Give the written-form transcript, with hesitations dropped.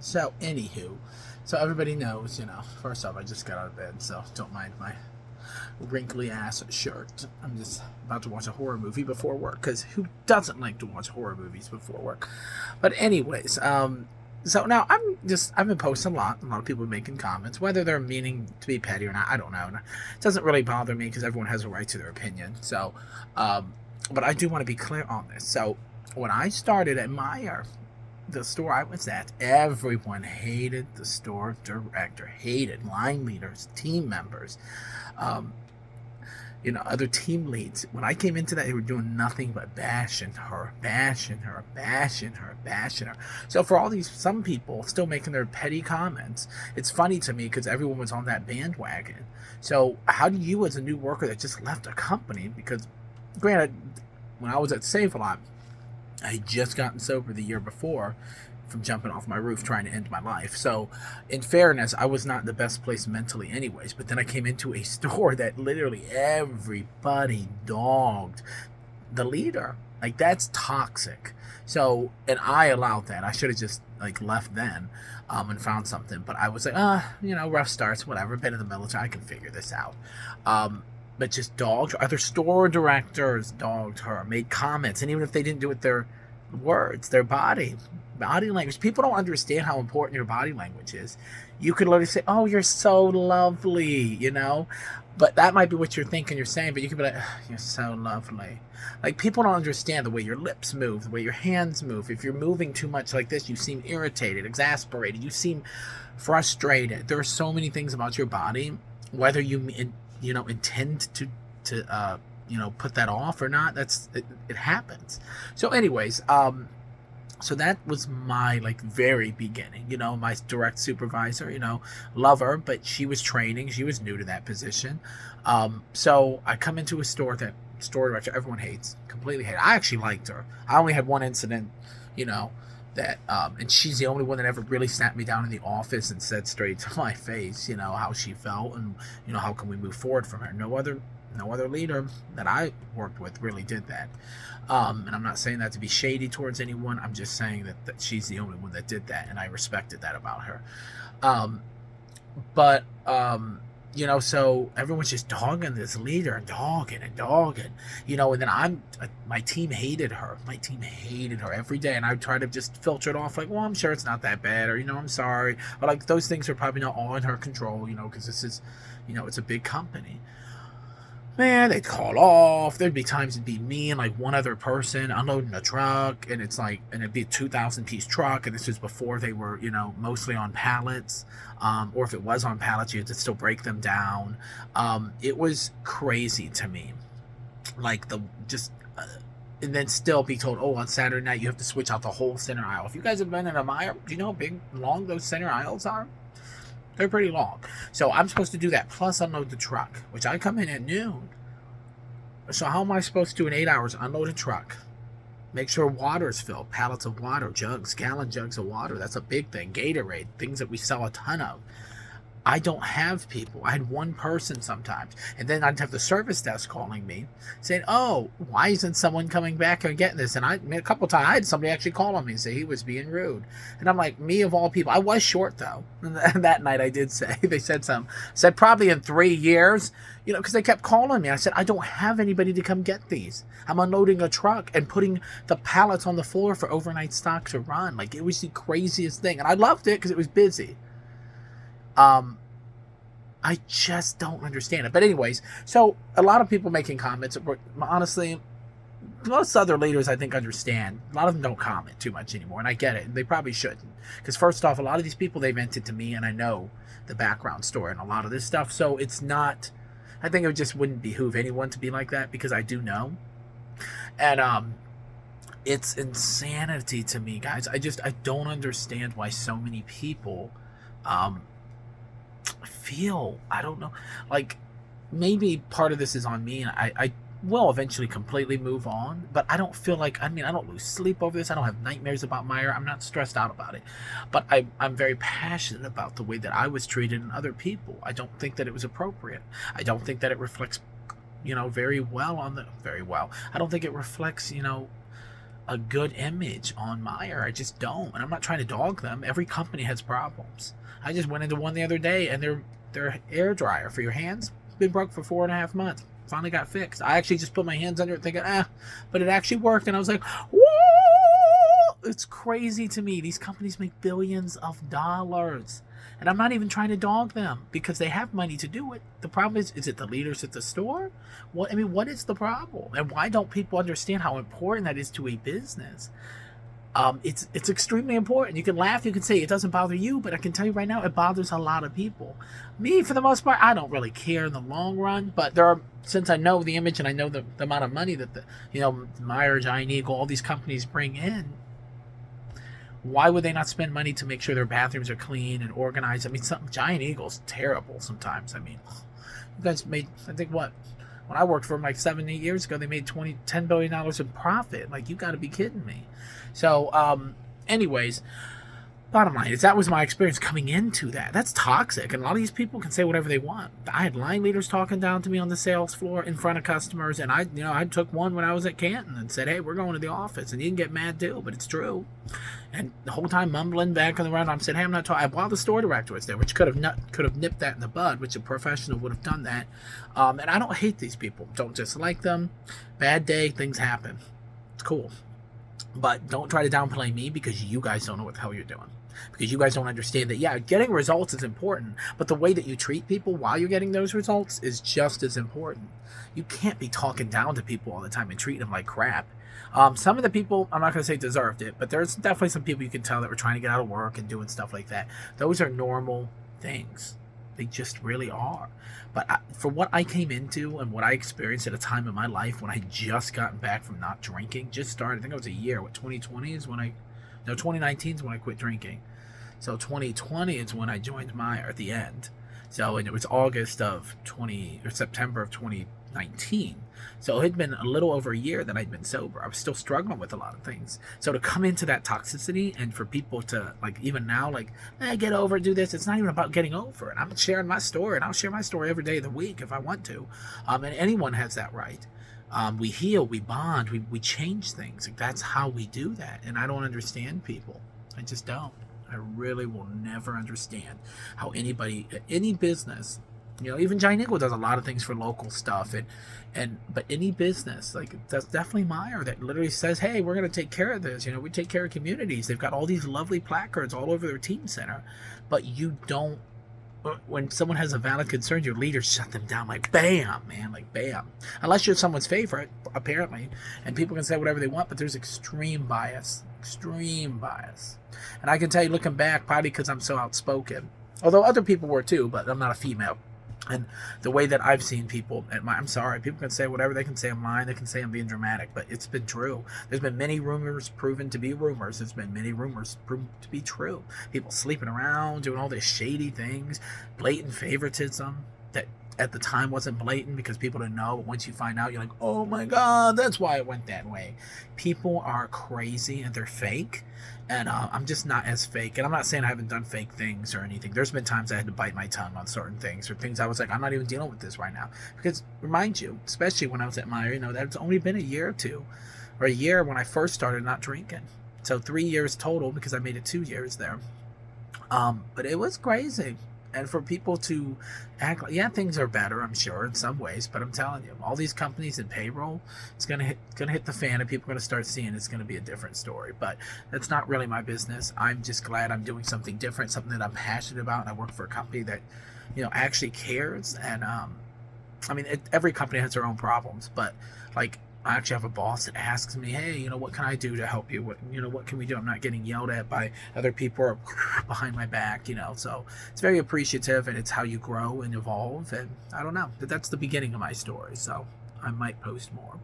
So, anywho, so everybody knows, first off, I just got out of bed, so don't mind my wrinkly ass shirt. I'm just about to watch a horror movie before work, because who doesn't like to watch horror movies before work? But, anyways, so now I've been posting a lot of people making comments, whether they're meaning to be petty or not, I don't know. And it doesn't really bother me because everyone has a right to their opinion. So, but I do want to be clear on this. So, when I started at Meijer, the store I was at, everyone hated the store director, hated line leaders, team members, um, other team leads. When I came into that, they were doing nothing but bashing her, bashing her, bashing her, bashing her. So for all these, some people still making their petty comments, it's funny to me because everyone was on that bandwagon. So how do you, as a new worker that just left a company, because granted, when I was at Save a Lot, I had just gotten sober the year before from jumping off my roof trying to end my life. So, in fairness, I was not in the best place mentally, anyways. But then I came into a store that literally everybody dogged the leader. Like, that's toxic. So, and I allowed that. I should have just left then, and found something. But I was like, rough starts, whatever. Been in the military, I can figure this out. But just dogged other store directors, dogged her, made comments, and even if they didn't do it, their words, their body language. People don't understand how important your body language is. You could literally say, "Oh, you're so lovely," but that might be what you're thinking you're saying. But you could be like, "You're so lovely." Like, people don't understand the way your lips move, the way your hands move. If you're moving too much like this, you seem irritated, exasperated. You seem frustrated. There are so many things about your body, whether you intend to put that off or not. It happens. So anyways, so that was my very beginning. My direct supervisor, love her, but she was training, she was new to that position. So I come into a store that store director everyone hates, completely hate. I actually liked her. I only had one incident, that and she's the only one that ever really sat me down in the office and said straight to my face, how she felt, and how can we move forward from her. No other leader that I worked with really did that. And I'm not saying that to be shady towards anyone. I'm just saying that she's the only one that did that, and I respected that about her. But so everyone's just dogging this leader and dogging, and then my team hated her. My team hated her every day, and I try to just filter it off well, I'm sure it's not that bad, or, I'm sorry. But those things are probably not all in her control, because this is, it's a big company. Man, they'd call off. There'd be times it'd be me and one other person unloading a truck, and and it'd be a 2,000-piece truck, and this was before they were, mostly on pallets, or if it was on pallets, you had to still break them down. It was crazy to me, and then still be told, oh, on Saturday night you have to switch out the whole center aisle. If you guys have been in a Meijer, do you know how big, long those center aisles are? They're pretty long. So I'm supposed to do that, plus unload the truck, which I come in at noon. So how am I supposed to do in 8 hours, unload a truck, make sure water is filled, pallets of water, jugs, gallon jugs of water, that's a big thing, Gatorade, things that we sell a ton of. I don't have people. I had one person sometimes. And then I'd have the service desk calling me saying, oh, why isn't someone coming back and getting this? And a couple of times I had somebody actually call on me and say he was being rude. And I'm like, me of all people. I was short, though. And that night I did say, they said probably in 3 years, because they kept calling me. I said, I don't have anybody to come get these. I'm unloading a truck and putting the pallets on the floor for overnight stock to run. It was the craziest thing. And I loved it because it was busy. I just don't understand it. But anyways, so a lot of people making comments, honestly, most other leaders I think understand. A lot of them don't comment too much anymore, and I get it. And they probably shouldn't. Because first off, a lot of these people, they vented to me, and I know the background story and a lot of this stuff. So it's not, I think it just wouldn't behoove anyone to be like that, because I do know. And it's insanity to me, guys. I don't understand why so many people feel, I don't know, maybe part of this is on me, and I will eventually completely move on, but I don't feel I don't lose sleep over this. I don't have nightmares about Meijer. I'm not stressed out about it, but I'm very passionate about the way that I was treated and other people. I don't think that it was appropriate. I don't think that it reflects very well. I don't think it reflects a good image on Meijer. I just don't. And I'm not trying to dog them. Every company has problems. I just went into one the other day, and their air dryer for your hands been broke for 4.5 months. Finally got fixed. I actually just put my hands under it thinking, but it actually worked. And I was like, whoa! It's crazy to me. These companies make billions of dollars. And I'm not even trying to dog them because they have money to do it. The problem is it the leaders at the store? What is the problem? And why don't people understand how important that is to a business? It's extremely important. You can laugh, you can say it doesn't bother you, but I can tell you right now, it bothers a lot of people. Me, for the most part, I don't really care in the long run, but since I know the image and I know the amount of money that Meijer, Giant Eagle, all these companies bring in, why would they not spend money to make sure their bathrooms are clean and organized? Giant Eagle's terrible sometimes. You guys made, I think when I worked for them like 7, 8 years ago, they made $10 billion in profit. Like, you got to be kidding me. So, anyways, bottom line is that was my experience coming into that. That's toxic. And a lot of these people can say whatever they want. I had line leaders talking down to me on the sales floor in front of customers. And I took one when I was at Canton and said, hey, we're going to the office. And you can get mad too, but it's true. And the whole time mumbling back on the round, I'm saying, hey, I'm not talking. While the store director was there, which could have nipped that in the bud, which a professional would have done that. And I don't hate these people. Don't dislike them. Bad day, things happen. It's cool. But don't try to downplay me because you guys don't know what the hell you're doing. Because you guys don't understand that, yeah, getting results is important, but the way that you treat people while you're getting those results is just as important. You can't be talking down to people all the time and treating them like crap. Some of the people, I'm not going to say deserved it, but there's definitely some people you can tell that were trying to get out of work and doing stuff like that. Those are normal things. They just really are. But for what I came into and what I experienced at a time in my life when I just gotten back from not drinking, just started, I think it was a year, 2020 is when 2019 is when I quit drinking. So 2020 is when I joined Meijer at the end. So, and it was September of 2019. So it had been a little over a year that I'd been sober. I was still struggling with a lot of things. So to come into that toxicity and for people to, like, even now, like, get over it, do this. It's not even about getting over it. I'm sharing my story, and I'll share my story every day of the week if I want to. And anyone has that right. We heal, we bond, we change things. Like, that's how we do that. And I don't understand people. I just don't. I really will never understand how any business, even Giant Eagle does a lot of things for local stuff, but any business, like, that's definitely Meijer that literally says, hey, we're going to take care of this. We take care of communities. They've got all these lovely placards all over their team center, but you don't. When someone has a valid concern, your leaders shut them down like bam, man, like bam. Unless you're someone's favorite, apparently, and people can say whatever they want, but there's extreme bias. And I can tell you, looking back, probably because I'm so outspoken, although other people were too, but I'm not a female. And the way that I've seen people, I'm sorry, people can say whatever they can say. I'm lying, they can say I'm being dramatic, but it's been true. There's been many rumors proven to be rumors. There's been many rumors proven to be true. People sleeping around, doing all these shady things, blatant favoritism that at the time wasn't blatant because people didn't know. But once you find out, you're like, oh my God, that's why it went that way. People are crazy and they're fake. And I'm just not as fake. And I'm not saying I haven't done fake things or anything. There's been times I had to bite my tongue on certain things or things I was like, I'm not even dealing with this right now. Because remind you, especially when I was at Meijer, that's only been a year or two. Or a year when I first started not drinking. So 3 years total because I made it 2 years there. But it was crazy. And for people to act like, yeah, things are better, I'm sure, in some ways. But I'm telling you, all these companies in payroll, it's gonna hit the fan, and people are gonna start seeing it's gonna be a different story. But that's not really my business. I'm just glad I'm doing something different, something that I'm passionate about, and I work for a company that, actually cares. And every company has their own problems, but like, I actually have a boss that asks me, hey, what can I do to help you? What can we do? I'm not getting yelled at by other people or behind my back, So it's very appreciative, and it's how you grow and evolve. And I don't know, but that's the beginning of my story. So I might post more.